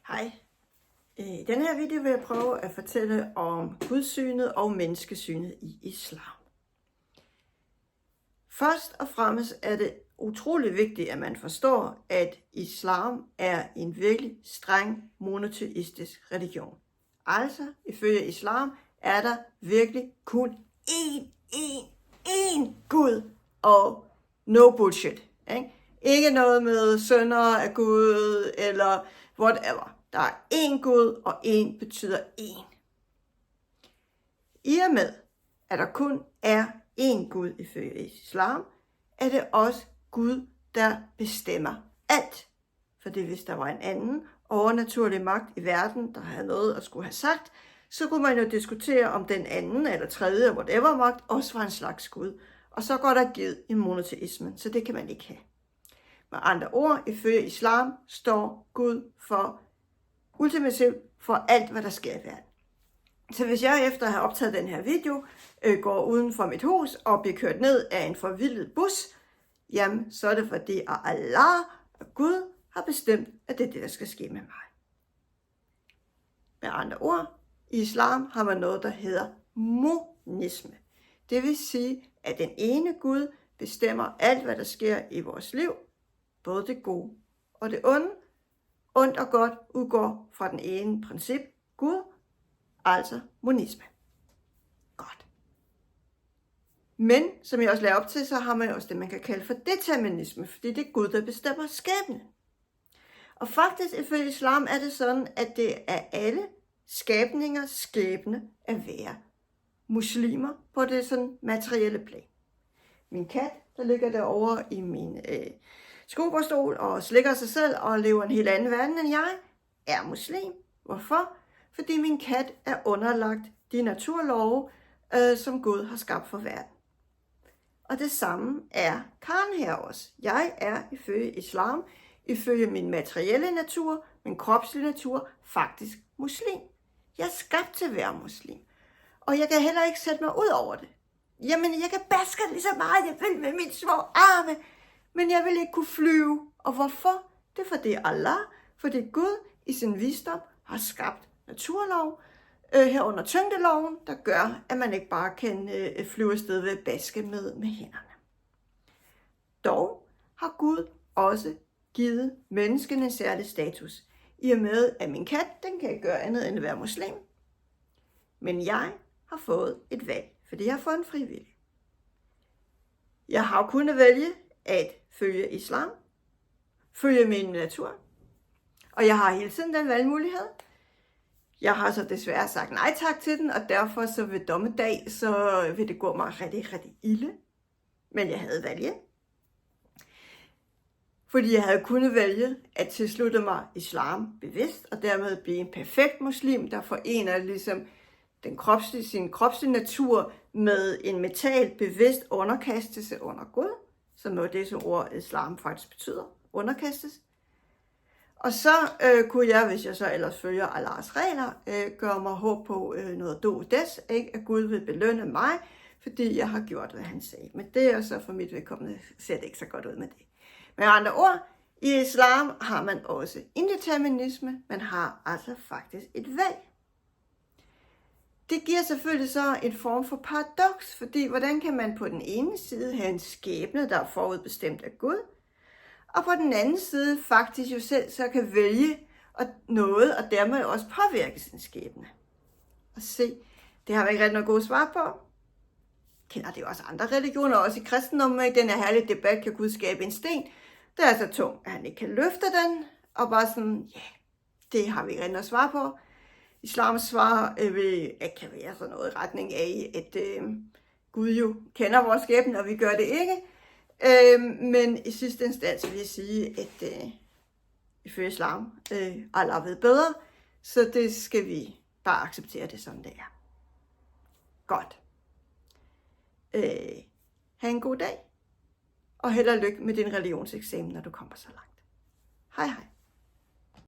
Hej. I denne her video vil jeg prøve at fortælle om gudssynet og menneskesynet i islam. Først og fremmest er det utrolig vigtigt, at man forstår, at islam er en virkelig streng monoteistisk religion. Altså, ifølge islam er der virkelig kun én Gud og no bullshit. Ikke noget med sønner af Gud eller whatever. Der er én Gud, og én betyder én. I og med, at der kun er én Gud ifølge islam, er det også Gud, der bestemmer alt. Fordi hvis der var en anden overnaturlig magt i verden, der havde noget at skulle have sagt, så kunne man jo diskutere, om den anden eller tredje, whatever magt, også var en slags Gud. Og så går der givet i monoteismen, så det kan man ikke have. Med andre ord, ifølge islam, står Gud for ultimativt for alt, hvad der sker i verden. Så hvis jeg efter at have optaget den her video, går uden for mit hus og bliver kørt ned af en forvildet bus, jamen så er det fordi, at Allah og Gud har bestemt, at det er det, der skal ske med mig. Med andre ord, i islam har man noget, der hedder monisme. Det vil sige, at den ene Gud bestemmer alt, hvad der sker i vores liv, både det gode og det onde. Ondt og godt udgår fra den ene princip, Gud, altså monisme. Godt. Men, som jeg også lagde op til, så har man også det, man kan kalde for determinisme, fordi det er Gud, der bestemmer skæbnen. Og faktisk, ifølge islam, er det sådan, at det er alle skabningers skæbne at være muslimer på det sådan materielle plan. Min kat, der ligger derovre i min skubberstol og slikker sig selv og lever en helt anden verden end jeg, er muslim. Hvorfor? Fordi min kat er underlagt de naturlove, som Gud har skabt for verden. Og det samme er Karen her også. Jeg er ifølge islam, ifølge min materielle natur, min kropslige natur, faktisk muslim. Jeg er skabt til at være muslim. Og jeg kan heller ikke sætte mig ud over det. Jamen, jeg kan baske lige så meget, jeg vil med mine små arme, men jeg vil ikke kunne flyve. Og hvorfor? Det er fordi Allah, fordi Gud i sin visdom har skabt naturlov, herunder tyngdeloven, der gør, at man ikke bare kan flyve afsted ved at baske med hænderne. Dog har Gud også givet menneskene en særlig status, i og med, at min kat, den kan ikke gøre andet end at være muslim. Men jeg har fået et valg, fordi jeg har fået en frivillig. Jeg har kunnet vælge at følge islam, følge min natur, og jeg har hele tiden den valgmulighed. Jeg har så desværre sagt nej tak til den, og derfor så ved dommedag, så vil det gå mig rigtig ilde. Men jeg havde valget. Fordi jeg havde kunnet vælge at tilslutte mig islam bevidst, og dermed blive en perfekt muslim, der forener ligesom sin kropslige natur med en mental bevidst underkastelse under Gud, som er det, som ordet islam faktisk betyder, underkastes. Og så kunne jeg, hvis jeg så ellers følger Allahs regler, gøre mig håb på noget des, ikke? At Gud vil belønne mig, fordi jeg har gjort, hvad han sagde. Men det er så for mit vedkommende, ser det ikke så godt ud med det. Med andre ord, i islam har man også indeterminisme, man har altså faktisk et valg. Det giver selvfølgelig så en form for paradoks, fordi hvordan kan man på den ene side have en skæbne, der er forudbestemt af Gud, og på den anden side faktisk jo selv så kan vælge noget, og dermed også påvirke sin skæbne. Og se, det har vi ikke rigtig noget gode svar på. Kender det jo også andre religioner, også i kristendommen, i den her herlige debat, kan Gud skabe en sten, der er så tung, at han ikke kan løfte den, og bare sådan, ja, det har vi ikke rigtig noget svar på. Islams svar kan være sådan noget i retning af, at Gud jo kender vores skæbne, og vi gør det ikke. Men i sidste instans vil jeg sige, at ifølge islam, Allah ved bedre, så det skal vi bare acceptere det, som det er. Godt. Ha' en god dag, og held og lykke med din religionseksamen, når du kommer så langt. Hej hej.